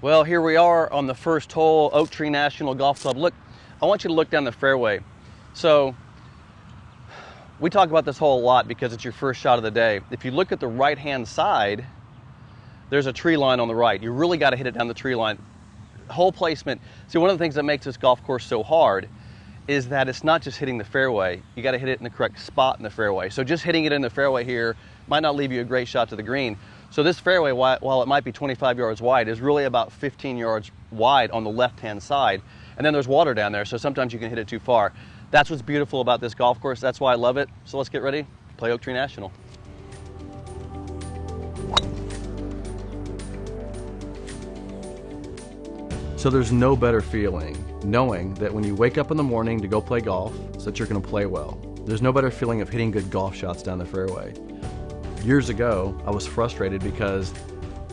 Well, here we are on the first hole, Oak Tree National Golf Club. Look, I want you to look down the fairway. So we talk about this hole a lot because it's your first shot of the day. If you look at the right-hand side, there's a tree line on the right. You really got to hit it down the tree line. Hole placement. See, one of the things that makes this golf course so hard is that it's not just hitting the fairway. You got to hit it in the correct spot in the fairway. So just hitting it in the fairway here might not leave you a great shot to the green. So this fairway, while it might be 25 yards wide, is really about 15 yards wide on the left-hand side. And then there's water down there, so sometimes you can hit it too far. That's what's beautiful about this golf course. That's why I love it. So let's get ready to play Oak Tree National. So there's no better feeling knowing that when you wake up in the morning to go play golf, so that you're going to play well. There's no better feeling of hitting good golf shots down the fairway. Years ago, I was frustrated because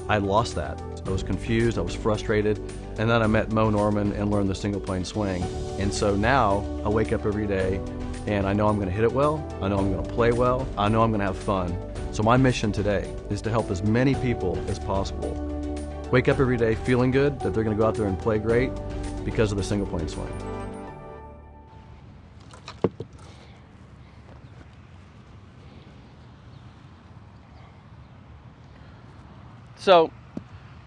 I lost that. I was confused, I was frustrated, and then I met Mo Norman and learned the single plane swing. And so now I wake up every day and I know I'm going to hit it well, I know I'm going to play well, I know I'm going to have fun. So my mission today is to help as many people as possible wake up every day feeling good that they're going to go out there and play great because of the single plane swing. So,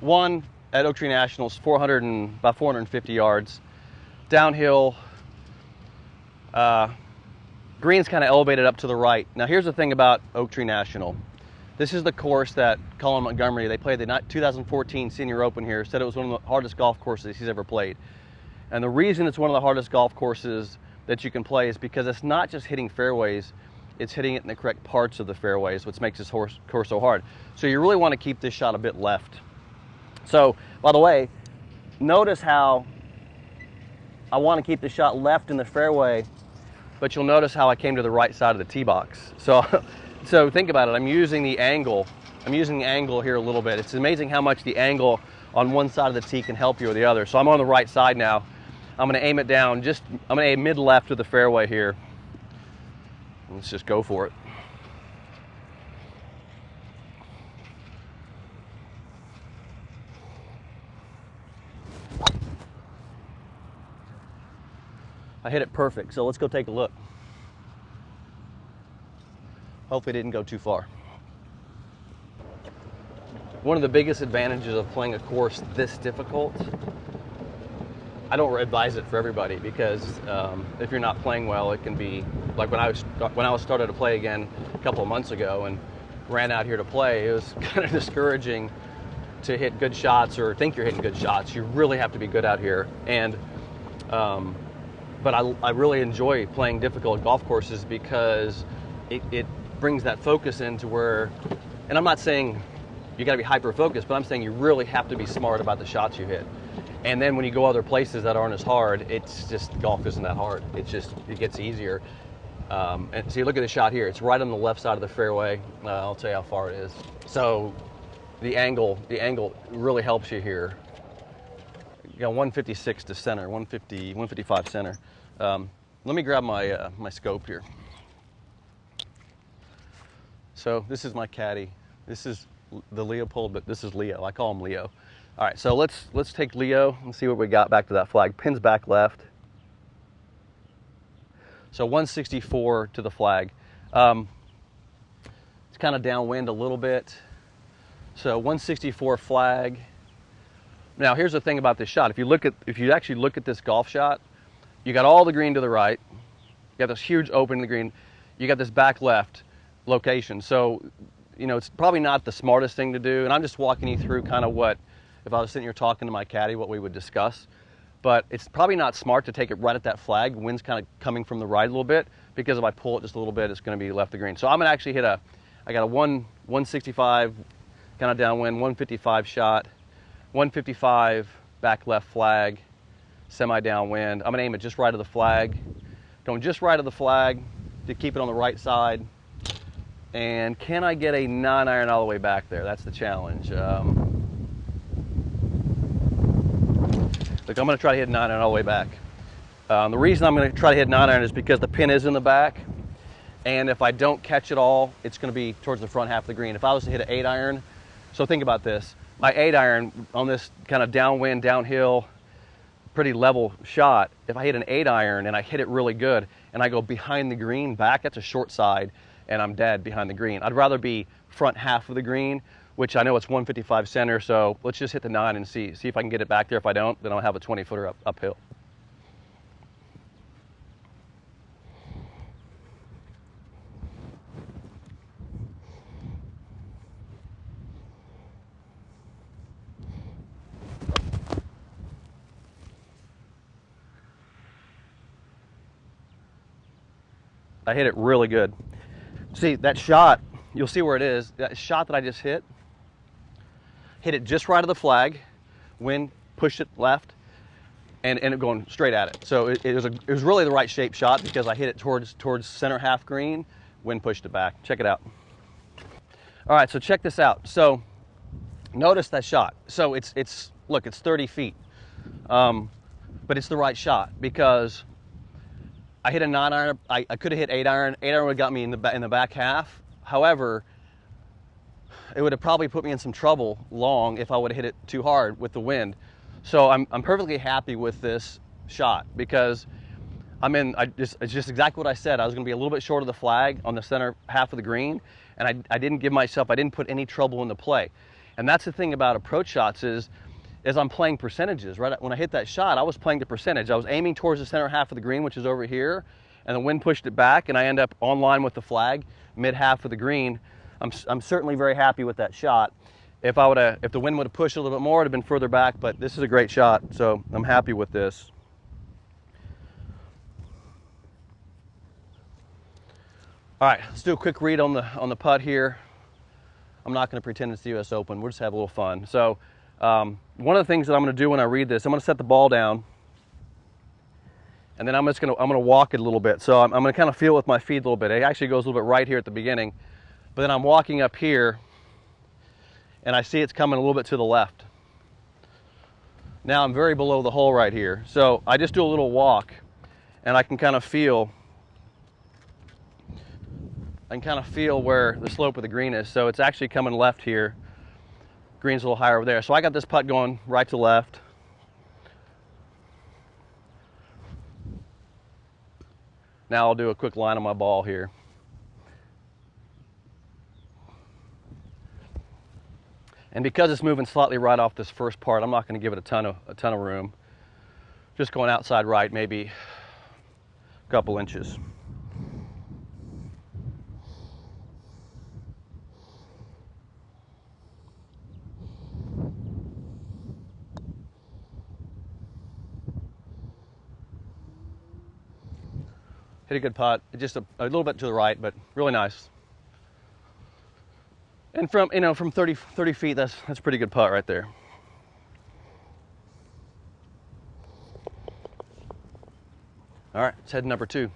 one at Oak Tree Nationals, about 450 yards, downhill. Green's kind of elevated up to the right. Now, here's the thing about Oak Tree National. This is the course that Colin Montgomery, they played the 2014 Senior Open here, said it was one of the hardest golf courses he's ever played. And the reason it's one of the hardest golf courses that you can play is because it's not just hitting fairways, it's hitting it in the correct parts of the fairways, which makes this course so hard. So you really want to keep this shot a bit left. So, by the way, notice how I want to keep the shot left in the fairway, but you'll notice how I came to the right side of the tee box. So think about it, I'm using the angle here a little bit. It's amazing how much the angle on one side of the tee can help you or the other. So I'm on the right side now. I'm going to aim it down, I'm going to aim mid-left of the fairway here. Let's just go for it. I hit it perfect, so let's go take a look. Hopefully it didn't go too far. One of the biggest advantages of playing a course this difficult, I don't advise it for everybody because if you're not playing well, it can be like when I was started to play again a couple of months ago and ran out here to play. It was kind of discouraging to hit good shots or think you're hitting good shots. You really have to be good out here. And but I really enjoy playing difficult golf courses because it brings that focus into where, and I'm not saying you got to be hyper focused, but I'm saying you really have to be smart about the shots you hit. And then when you go other places that aren't as hard, it's just, golf isn't that hard. It gets easier. And so you look at the shot here, it's right on the left side of the fairway. I'll tell you how far it is. So the angle really helps you here. You got 156 to center, 155 center. Let me grab my my scope here. So this is my caddy. This is the Leopold, but this is Leo. I call him Leo. All right, so let's take Leo and see what we got back to that flag. Pins back left. So 164 to the flag. It's kind of downwind a little bit. So 164 flag. Now here's the thing about this shot. If you actually look at this golf shot, you got all the green to the right. You got this huge open in the green. You got this back left location. So, you know, it's probably not the smartest thing to do. And I'm just walking you through kind of what, if I was sitting here talking to my caddy, what we would discuss. But it's probably not smart to take it right at that flag. Wind's kind of coming from the right a little bit, because if I pull it just a little bit, it's going to be left of green. So I'm going to actually hit I got a 165 kind of downwind, 155 shot, 155 back left flag, semi downwind. I'm going to aim it just right of the flag, going just right of the flag to keep it on the right side. And can I get a 9-iron all the way back there? That's the challenge. Look, I'm going to try to hit 9-iron all the way back. The reason I'm going to try to hit 9-iron is because the pin is in the back, and if I don't catch it all, it's going to be towards the front half of the green. If I was to hit an 8-iron, so think about this. my 8-iron on this kind of downwind, downhill, pretty level shot, if I hit an 8-iron and I hit it really good and I go behind the green back, that's a short side and I'm dead behind the green. I'd rather be front half of the green, which I know it's 155 center, so let's just hit the 9 and see if I can get it back there. If I don't, then I'll have a 20-footer uphill. I hit it really good. See, that shot, you'll see where it is. That shot that I just hit it just right of the flag, wind pushed it left, and it going straight at it. So it was really the right shape shot because I hit it towards center half green, wind pushed it back. Check it out. All right, so check this out. So notice that shot. So look, it's 30 feet, but it's the right shot because I hit a 9-iron. I could have hit 8-iron. 8-iron would have got me in the back half. However, it would have probably put me in some trouble long if I would have hit it too hard with the wind. So I'm perfectly happy with this shot because it's just exactly what I said. I was going to be a little bit short of the flag on the center half of the green, and I didn't put any trouble in the play. And that's the thing about approach shots is I'm playing percentages, right? When I hit that shot, I was playing the percentage. I was aiming towards the center half of the green, which is over here, and the wind pushed it back, and I end up on line with the flag, mid half of the green. I'm certainly very happy with that shot. If the wind would have pushed a little bit more, it would have been further back, but this is a great shot, so I'm happy with this. All right, let's do a quick read on the putt here. I'm not going to pretend it's the U.S. Open. We'll just have a little fun. So one of the things that I'm going to do when I read this, I'm going to set the ball down, and then I'm going to walk it a little bit. So I'm going to kind of feel with my feet a little bit. It actually goes a little bit right here at the beginning, but then I'm walking up here, and I see it's coming a little bit to the left. Now I'm very below the hole right here. So I just do a little walk, and I can kind of feel where the slope of the green is. So it's actually coming left here. Green's a little higher over there. So I got this putt going right to left. Now I'll do a quick line on my ball here. And because it's moving slightly right off this first part, I'm not going to give it a ton of room. Just going outside right, maybe a couple inches. Hit a good putt, just a little bit to the right, but really nice. And from 30 feet, that's a pretty good putt right there. All right, let's head to number 2.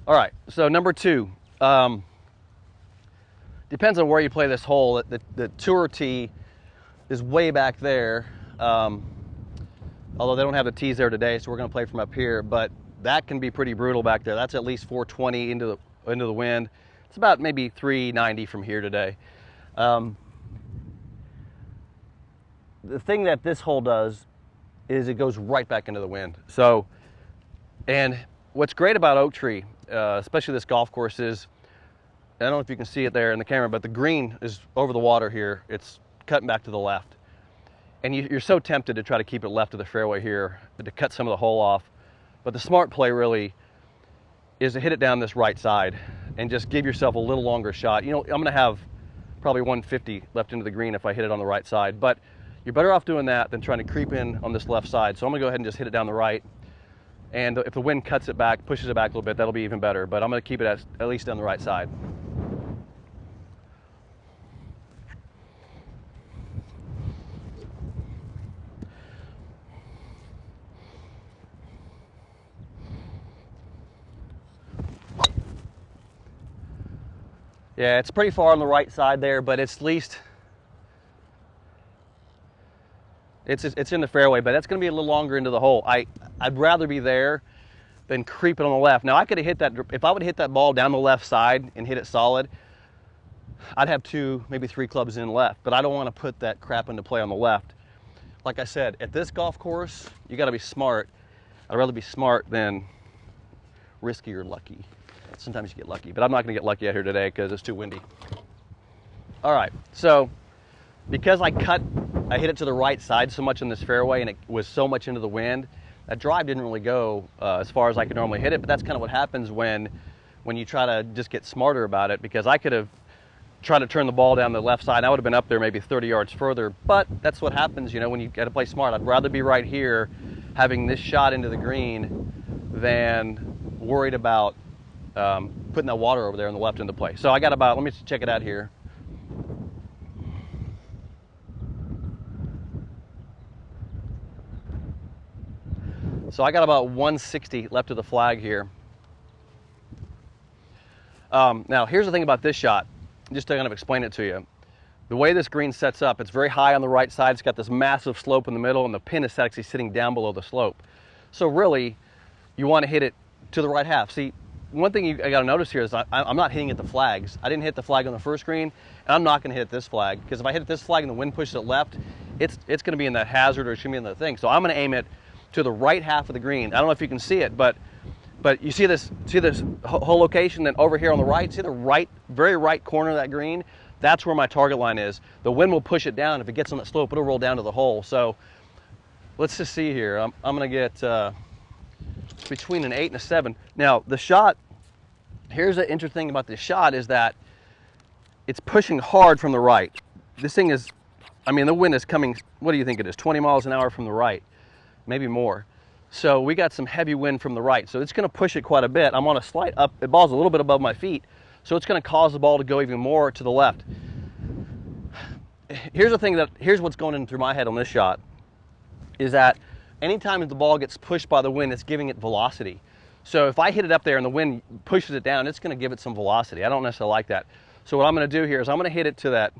All right, so number 2. Depends on where you play this hole. The tour tee is way back there, although they don't have the tees there today, so we're going to play from up here. But that can be pretty brutal back there. That's at least 420 into the wind. It's about maybe 390 from here today. The thing that this hole does is it goes right back into the wind. So, and what's great about Oak Tree, especially this golf course, is, I don't know if you can see it there in the camera, but the green is over the water here. It's cutting back to the left. And you're so tempted to try to keep it left of the fairway here, but to cut some of the hole off. But the smart play really is to hit it down this right side and just give yourself a little longer shot. You know, I'm going to have probably 150 left into the green if I hit it on the right side, but you're better off doing that than trying to creep in on this left side. So I'm going to go ahead and just hit it down the right. And if the wind cuts it back, pushes it back a little bit, that'll be even better. But I'm going to keep it at least down the right side. Yeah, it's pretty far on the right side there, but it's at least, it's in the fairway, but that's going to be a little longer into the hole. I'd rather be there than creep it on the left. Now I could have hit that, if I would have hit that ball down the left side and hit it solid, I'd have 2, maybe 3 clubs in left, but I don't want to put that crap into play on the left. Like I said, at this golf course, you got to be smart. I'd rather be smart than risky or lucky. Sometimes you get lucky, but I'm not going to get lucky out here today because it's too windy. All right, so because I hit it to the right side so much in this fairway and it was so much into the wind, that drive didn't really go as far as I could normally hit it, but that's kind of what happens when you try to just get smarter about it, because I could have tried to turn the ball down the left side and I would have been up there maybe 30 yards further, but that's what happens, you know, when you got to play smart. I'd rather be right here having this shot into the green than worried about putting that water over there on the left into play. So I got about, let me check it out here. So I got about 160 left of the flag here. Now here's the thing about this shot, just to kind of explain it to you. The way this green sets up, it's very high on the right side. It's got this massive slope in the middle, and the pin is actually sitting down below the slope. So really, you want to hit it to the right half. See, one thing I got to notice here is I'm not hitting at the flags. I didn't hit the flag on the first green, and I'm not going to hit this flag, because if I hit this flag and the wind pushes it left, it's going to be in that hazard, or it's going to be in the thing. So I'm going to aim it to the right half of the green. I don't know if you can see it, but you see this whole location. Then over here on the right, see the very right corner of that green? That's where my target line is. The wind will push it down. If it gets on that slope, it'll roll down to the hole. So let's just see here. I'm going to get between an 8 and a 7. Now the shot, here's the interesting thing about this shot is that it's pushing hard from the right. This thing is, I mean, the wind is coming, what do you think it is, 20 miles an hour from the right, maybe more. So we got some heavy wind from the right, so it's going to push it quite a bit. I'm on a slight up, the ball's a little bit above my feet, so it's going to cause the ball to go even more to the left. Here's the thing here's what's going in through my head on this shot, is that anytime the ball gets pushed by the wind, it's giving it velocity. So if I hit it up there and the wind pushes it down, it's going to give it some velocity. I don't necessarily like that. So what I'm going to do here is I'm going to hit it to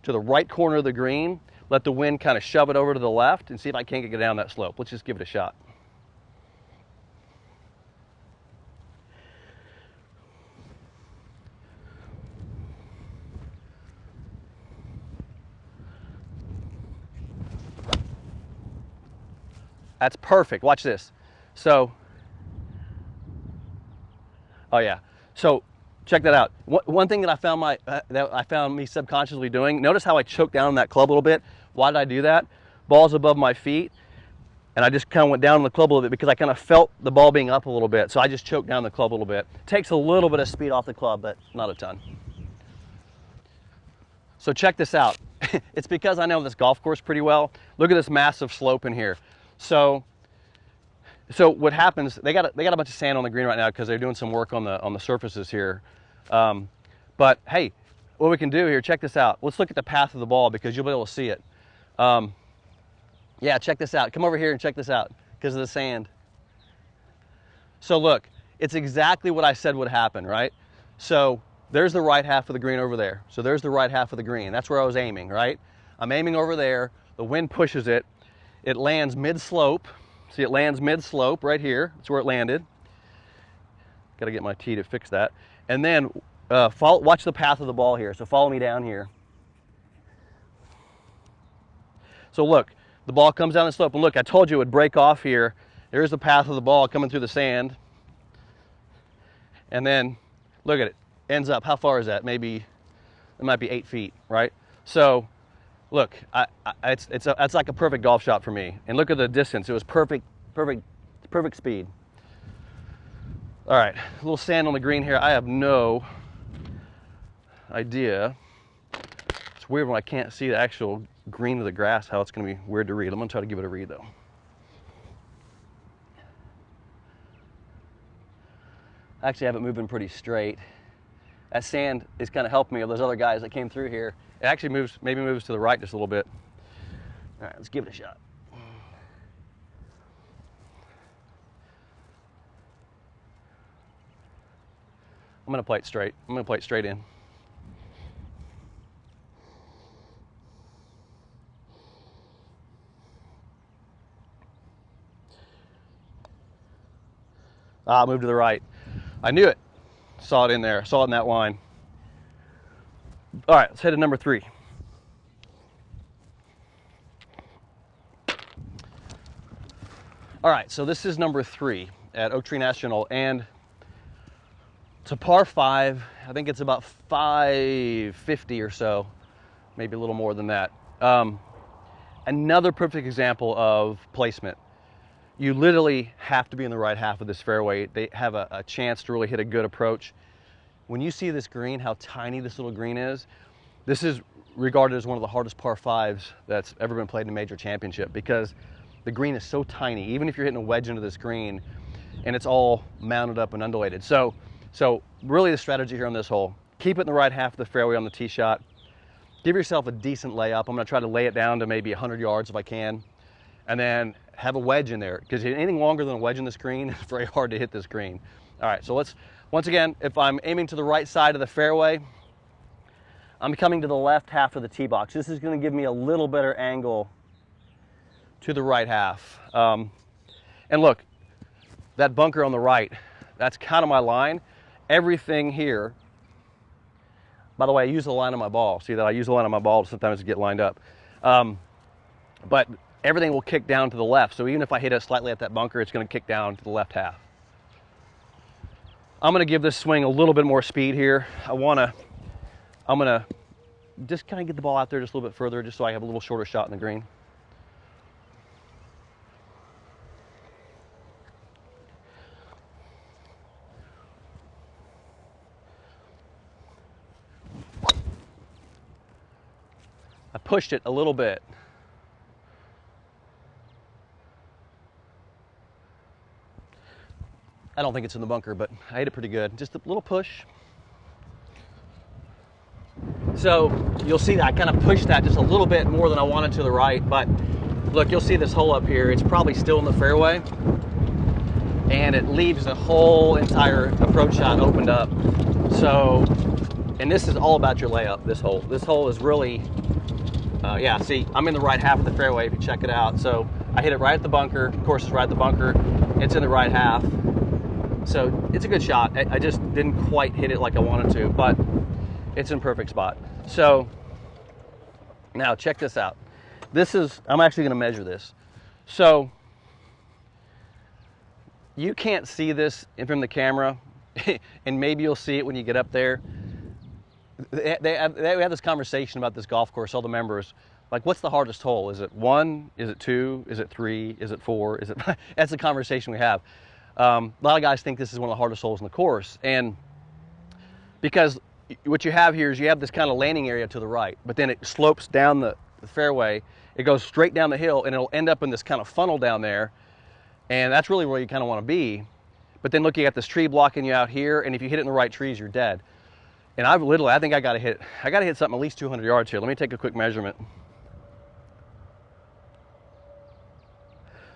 the right corner of the green, let the wind kind of shove it over to the left, and see if I can't get down that slope. Let's just give it a shot. That's perfect. Watch this. So, oh yeah. So check that out. One thing that I found me subconsciously doing. Notice how I choked down on that club a little bit. Why did I do that? Ball's above my feet, and I just kind of went down on the club a little bit because I kind of felt the ball being up a little bit. So I just choked down the club a little bit. Takes a little bit of speed off the club, but not a ton. So check this out. It's because I know this golf course pretty well. Look at this massive slope in here. So what happens? They got a bunch of sand on the green right now because they're doing some work on the surfaces here. But hey, what we can do here? Check this out. Let's look at the path of the ball because you'll be able to see it. Yeah, check this out. Come over here and check this out because of the sand. So look, it's exactly what I said would happen, right? So there's the right half of the green over there. So there's the right half of the green. That's where I was aiming, right? I'm aiming over there. The wind pushes it. It lands mid-slope. See, it lands mid-slope right here. That's where it landed. Got to get my tee to fix that. And then watch the path of the ball here. So follow me down here. So look, the ball comes down the slope. And look, I told you it would break off here. There's the path of the ball coming through the sand. And then, look at it. Ends up, how far is that? Maybe, it might be 8 feet, right? So, look, it's like a perfect golf shot for me. And look at the distance. It was perfect speed. All right, a little sand on the green here. I have no idea. It's weird when I can't see the actual green of the grass, how it's going to be weird to read. I'm going to try to give it a read, though. I actually have it moving pretty straight. That sand is kind of helping me with those other guys that came through here. It actually maybe moves to the right just a little bit. All right, let's give it a shot. I'm going to play it straight. I'm going to play it straight in. Ah, move to the right. I knew it. Saw it in there. Saw it in that line. All right, let's head to number 3. All right, so this is number 3 at Oak Tree National, and it's a par 5. I think it's about 550 or so, maybe a little more than that. Another perfect example of placement. You literally have to be in the right half of this fairway. They have a chance to really hit a good approach. When you see this green, how tiny this little green is, this is regarded as one of the hardest par 5s that's ever been played in a major championship, because the green is so tiny. Even if you're hitting a wedge into this green, and it's all mounted up and undulated. So really the strategy here on this hole, keep it in the right half of the fairway on the tee shot. Give yourself a decent layup. I'm gonna try to lay it down to maybe 100 yards if I can. And then have a wedge in there, because anything longer than a wedge in this green, it's very hard to hit this green. All right, so let's, once again, if I'm aiming to the right side of the fairway, I'm coming to the left half of the tee box. This is gonna give me a little better angle to the right half. And look, that bunker on the right, that's kind of my line. Everything here, by the way, I use the line of my ball. See that I use the line of my ball sometimes to get lined up. But everything will kick down to the left. So even if I hit it slightly at that bunker, it's gonna kick down to the left half. I'm gonna give this swing a little bit more speed here. I'm gonna just kind of get the ball out there just a little bit further, just so I have a little shorter shot in the green. I pushed it a little bit. I don't think it's in the bunker, but I hit it pretty good. Just a little push. So you'll see that I kind of pushed that just a little bit more than I wanted to the right, but look, you'll see this hole up here. It's probably still in the fairway, and it leaves the whole entire approach shot opened up. So, and this is all about your layup, this hole. This hole is really, yeah, see, I'm in the right half of the fairway if you check it out. So I hit it right at the bunker. Of course, it's right at the bunker. It's in the right half. So it's a good shot. I just didn't quite hit it like I wanted to, but it's in perfect spot. So now check this out. This is, I'm actually gonna measure this. So you can't see this from the camera, and maybe you'll see it when you get up there. We have this conversation about this golf course, all the members, like, what's the hardest hole? Is it 1? Is it 2? Is it 3? Is it 4? Is it 5? That's the conversation we have. A lot of guys think this is one of the hardest holes in the course, and because what you have here is you have this kind of landing area to the right, but then it slopes down the fairway. It goes straight down the hill, and it'll end up in this kind of funnel down there, and that's really where you kind of want to be. But then look, you got this tree blocking you out here, and if you hit it in the right trees, you're dead. And I think I gotta hit something at least 200 yards here. Let me take a quick measurement.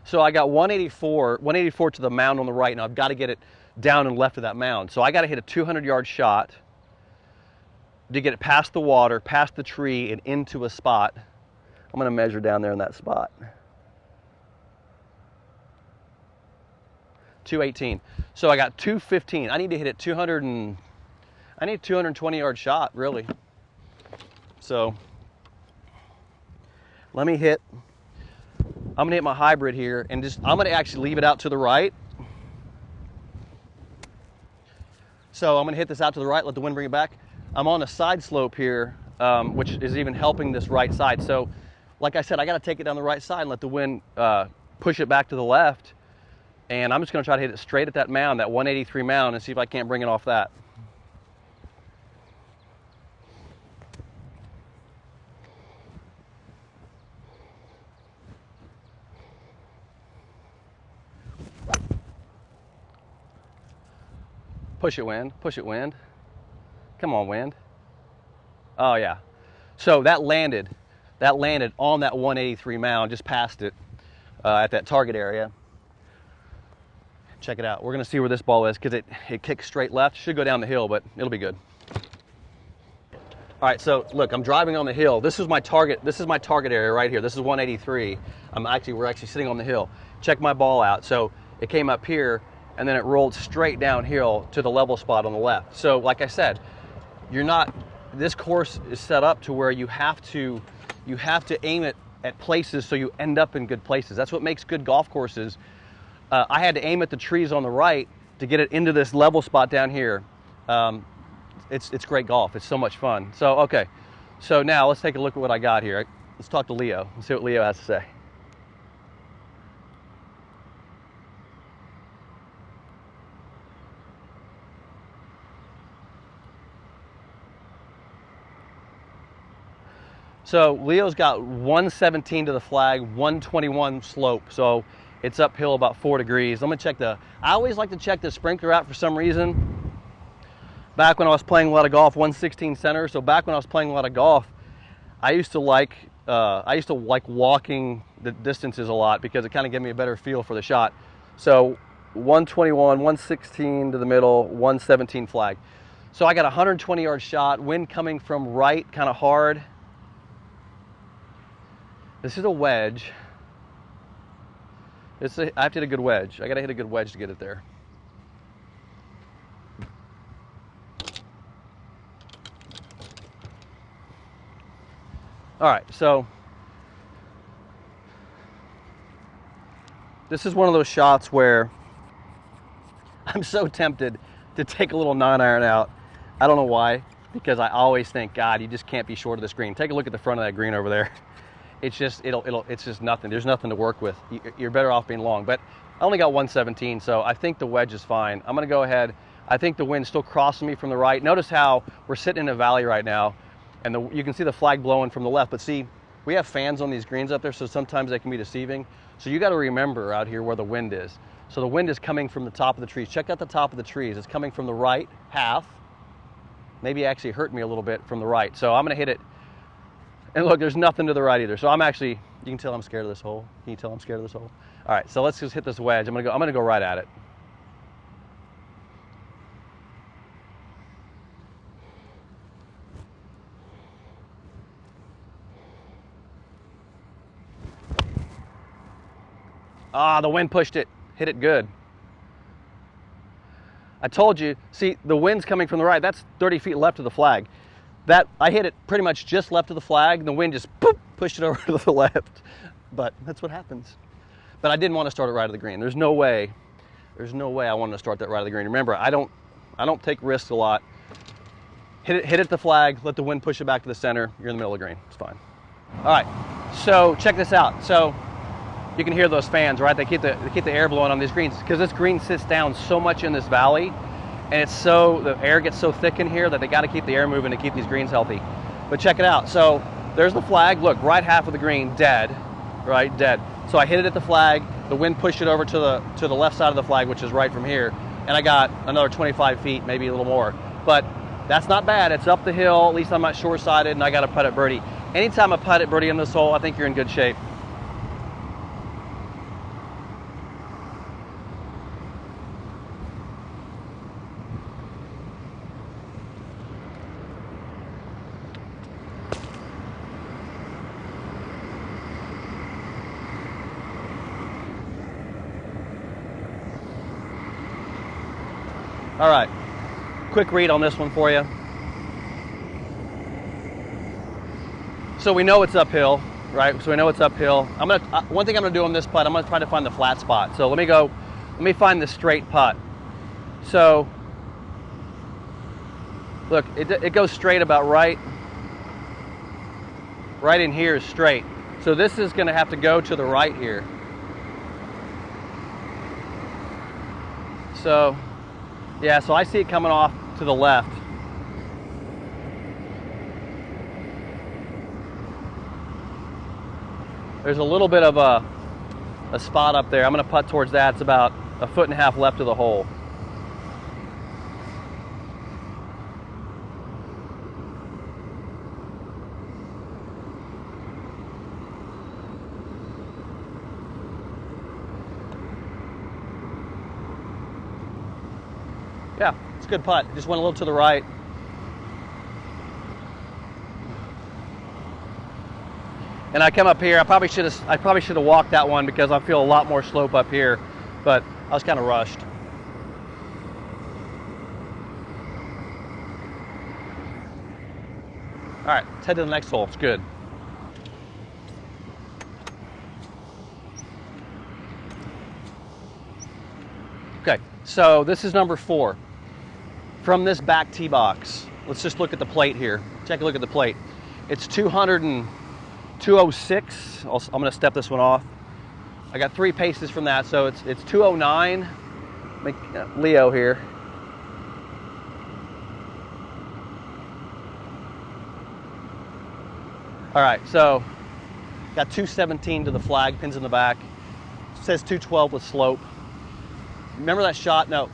So I got 184 to the mound on the right, and I've got to get it down and left of that mound. So I got to hit a 200-yard shot to get it past the water, past the tree, and into a spot. I'm going to measure down there in that spot. 218. So I got 215. I need to hit it 200 and I need a 220-yard shot, really. So let me hit. I'm gonna hit my hybrid here, and I'm gonna actually leave it out to the right. So I'm gonna hit this out to the right, let the wind bring it back. I'm on a side slope here, which is even helping this right side. So like I said, I gotta take it down the right side and let the wind push it back to the left. And I'm just gonna try to hit it straight at that mound, that 183 mound, and see if I can't bring it off that. Push it, wind. Push it, wind. Come on, wind. Oh, yeah. So that landed on that 183 mound, just past it at that target area. Check it out. We're going to see where this ball is, because it kicks straight left. Should go down the hill, but it'll be good. All right, so look, I'm driving on the hill. This is my target. This is my target area right here. This is 183. We're actually sitting on the hill. Check my ball out. So it came up here, and then it rolled straight downhill to the level spot on the left. So like I said, this course is set up to where you have to aim it at places so you end up in good places. That's what makes good golf courses. I had to aim at the trees on the right to get it into this level spot down here. It's great golf. It's so much fun. So, okay. So now let's take a look at what I got here. Let's talk to Leo and see what Leo has to say. So Leo's got 117 to the flag, 121 slope. So it's uphill about 4 degrees. I'm gonna check I always like to check the sprinkler out for some reason. Back when I was playing a lot of golf, 116 center. So back when I was playing a lot of golf, I used to like walking the distances a lot because it kind of gave me a better feel for the shot. So 121, 116 to the middle, 117 flag. So I got a 120-yard shot, wind coming from right, kind of hard. This is a wedge. I have to hit a good wedge. I got to hit a good wedge to get it there. All right, so this is one of those shots where I'm so tempted to take a little 9-iron out. I don't know why, because I always think, God, you just can't be short of this green. Take a look at the front of that green over there. It's just it's just nothing. There's nothing to work with. You're better off being long. But I only got 117, so I think the wedge is fine. I'm gonna go ahead. I think the wind's still crossing me from the right. Notice how we're sitting in a valley right now, and you can see the flag blowing from the left. But see, we have fans on these greens up there, so sometimes they can be deceiving. So you got to remember out here where the wind is. So the wind is coming from the top of the trees. Check out the top of the trees. It's coming from the right half. Maybe actually hurt me a little bit from the right. So I'm gonna hit it. And look, there's nothing to the right either. So I'm actually, you can tell I'm scared of this hole. Can you tell I'm scared of this hole? All right, so let's just hit this wedge. I'm gonna go right at it. Ah, the wind pushed it. Hit it good. I told you, see, the wind's coming from the right. That's 30 feet left of the flag. I hit it pretty much just left of the flag, and the wind just boop, pushed it over to the left. But that's what happens. But I didn't want to start it right of the green. There's no way I wanted to start that right of the green. Remember, I don't take risks a lot. Hit it the flag, let the wind push it back to the center. You're in the middle of the green. It's fine. All right, so check this out. So you can hear those fans, right? They keep the air blowing on these greens because this green sits down so much in this valley. And the air gets so thick in here that they got to keep the air moving to keep these greens healthy. But check it out. So there's the flag. Look, right half of the green, dead, right, dead. So I hit it at the flag. The wind pushed it over to the left side of the flag, which is right from here. And I got another 25 feet, maybe a little more. But that's not bad. It's up the hill. At least I'm not short-sided, and I got a putt at birdie. Anytime I putt at birdie in this hole, I think you're in good shape. All right, quick read on this one for you. So we know it's uphill, right? So we know it's uphill. One thing I'm gonna do on this putt, I'm gonna try to find the flat spot. So let me find the straight putt. So look, it goes straight about right in here is straight. So this is gonna have to go to the right here. So yeah, so I see it coming off to the left. There's a little bit of a spot up there. I'm gonna putt towards that. It's about 1.5 feet left of the hole. Yeah, it's a good putt. Just went a little to the right. And I come up here. I probably should have walked that one because I feel a lot more slope up here, but I was kind of rushed. right, let's head to the next hole. It's good. Okay, so this is number 4. From this back tee box, let's just look at the plate here. Take a look at the plate. It's 206. I'm gonna step this one off. I got 3 paces from that, so it's 209. Make Leo here. All right, so got 217 to the flag, pins in the back. It says 212 with slope. Remember that shot? No,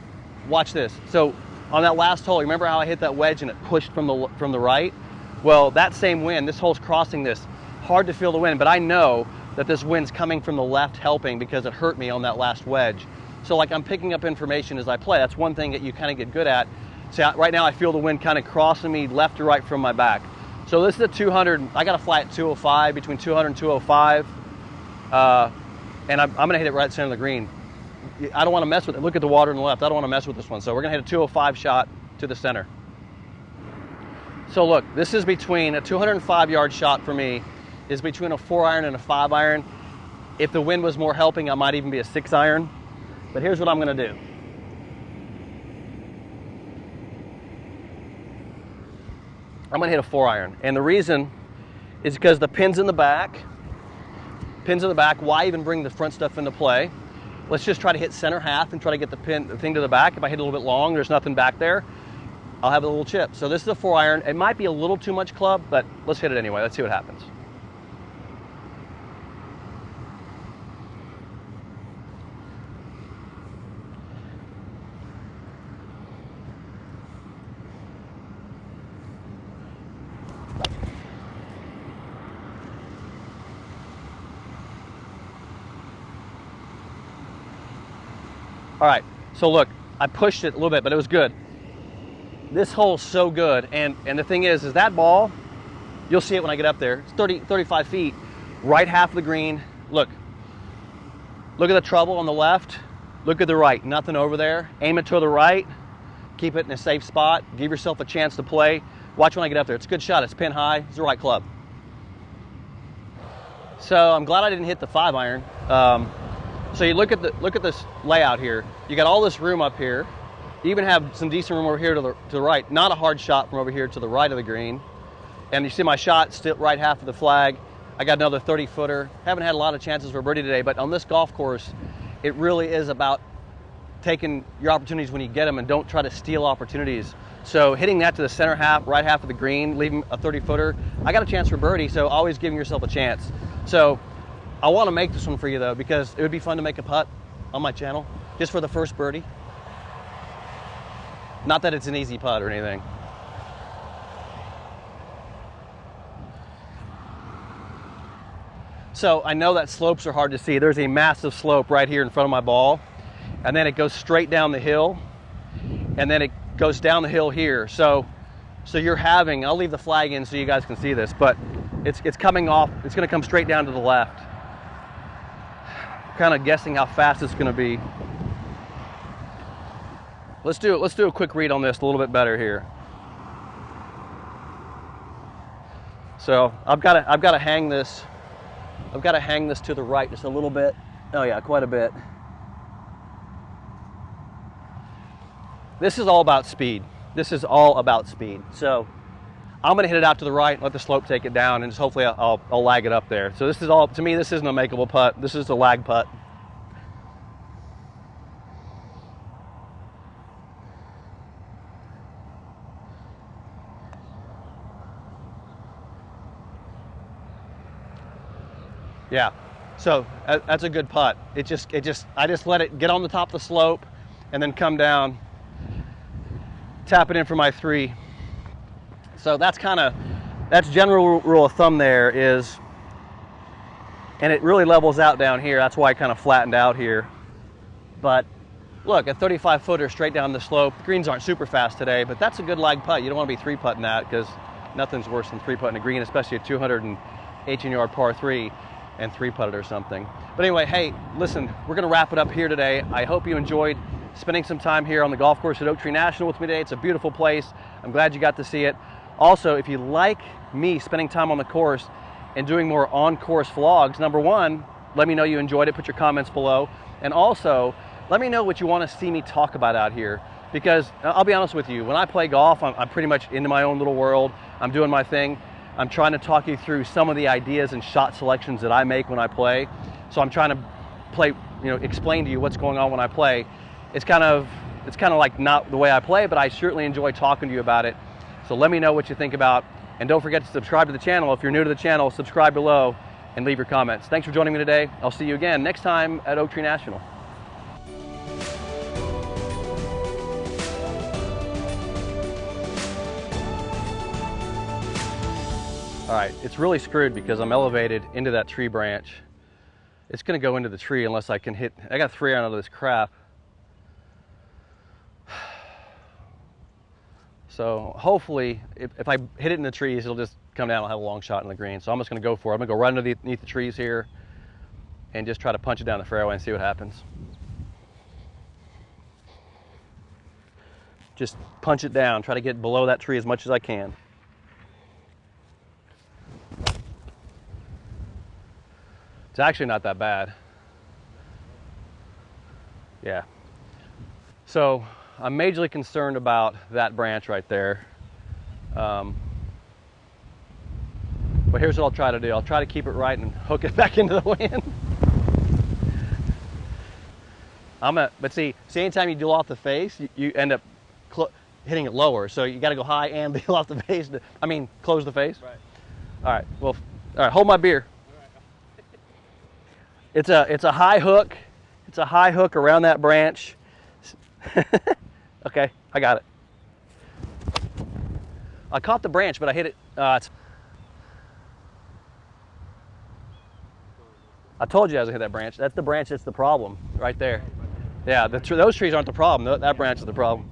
watch this. So on that last hole, remember how I hit that wedge and it pushed from the right? Well, that same wind, this hole's crossing this. Hard to feel the wind, but I know that this wind's coming from the left helping because it hurt me on that last wedge. So like I'm picking up information as I play. That's one thing that you kind of get good at. So right now I feel the wind kind of crossing me left to right from my back. So this is a 200, I got a fly at 205, between 200 and 205. And I'm gonna hit it right center of the green. I don't wanna mess with it. Look at the water on the left. I don't wanna mess with this one. So we're gonna hit a 205 shot to the center. So look, this is between a 205-yard shot for me is between a 4-iron and a 5-iron. If the wind was more helping, I might even be a 6-iron. But here's what I'm gonna do. I'm gonna hit a 4-iron. And the reason is because the pin's in the back. Why even bring the front stuff into play? Let's just try to hit center half and try to get the thing to the back. If I hit a little bit long, there's nothing back there, I'll have a little chip. So this is a 4-iron. It might be a little too much club, but let's hit it anyway. Let's see what happens. All right, so look, I pushed it a little bit, but it was good. This hole's so good, and the thing is that ball, you'll see it when I get up there, it's 35 feet, right half of the green. Look at the trouble on the left, look at the right, nothing over there. Aim it to the right, keep it in a safe spot, give yourself a chance to play. Watch when I get up there, it's a good shot, it's pin high, it's the right club. So I'm glad I didn't hit the 5-iron. So you look at this layout here. You got all this room up here. You even have some decent room over here to the right. Not a hard shot from over here to the right of the green. And you see my shot still right half of the flag. I got another 30-footer. Haven't had a lot of chances for birdie today, but on this golf course, it really is about taking your opportunities when you get them and don't try to steal opportunities. So hitting that to the center half, right half of the green, leaving a 30-footer, I got a chance for birdie, so always giving yourself a chance. So I want to make this one for you though, because it would be fun to make a putt on my channel, just for the first birdie. Not that it's an easy putt or anything. So I know that slopes are hard to see. There's a massive slope right here in front of my ball, and then it goes straight down the hill, and then it goes down the hill here. So you're having, I'll leave the flag in so you guys can see this, but it's coming off, it's gonna come straight down to the left. Kind of guessing how fast it's going to be. Let's do a quick read on this a little bit better here. So I've got to hang this. I've got to hang this to the right just a little bit. Oh yeah, quite a bit. This is all about speed. This is all about speed. So I'm going to hit it out to the right, let the slope take it down, and just hopefully I'll lag it up there. So this is all, to me, this isn't a makeable putt. This is a lag putt. Yeah, so that's a good putt. I just let it get on the top of the slope and then come down, tap it in for my 3. So that's general rule of thumb there is, and it really levels out down here. That's why I kind of flattened out here. But look, a 35-footer straight down the slope. The greens aren't super fast today, but that's a good lag putt. You don't want to be 3-putting that, because nothing's worse than 3-putting a green, especially a 218-yard par 3 and 3-putted or something. But anyway, hey, listen, we're going to wrap it up here today. I hope you enjoyed spending some time here on the golf course at Oak Tree National with me today. It's a beautiful place. I'm glad you got to see it. Also, if you like me spending time on the course and doing more on-course vlogs, number one, let me know you enjoyed it, put your comments below. And also, let me know what you want to see me talk about out here. Because I'll be honest with you, when I play golf, I'm pretty much into my own little world. I'm doing my thing. I'm trying to talk you through some of the ideas and shot selections that I make when I play. So I'm trying to explain to you what's going on when I play. It's kind of like not the way I play, but I certainly enjoy talking to you about it. So let me know what you think about, and don't forget to subscribe to the channel. If you're new to the channel, subscribe below and leave your comments. Thanks for joining me today. I'll see you again next time at Oak Tree National. All right, it's really screwed because I'm elevated into that tree branch. It's gonna go into the tree unless I can hit, I got 3 iron out of this crap. So hopefully, if I hit it in the trees, it'll just come down. I'll have a long shot in the green. So I'm just going to go for it. I'm going to go right underneath the trees here and just try to punch it down the fairway and see what happens. Just punch it down. Try to get below that tree as much as I can. It's actually not that bad. Yeah. So I'm majorly concerned about that branch right there. But here's what I'll try to do. I'll try to keep it right and hook it back into the wind. But see, anytime you deal off the face, you end up hitting it lower. So you got to go high and deal off the face. Close the face. Right. All right. Well, all right. Hold my beer. It's a high hook. It's a high hook around that branch. Okay, I got it. I caught the branch, but I hit it. I told you I was gonna hit that branch. That's the branch that's the problem, right there. Yeah, those trees aren't the problem. That branch is the problem.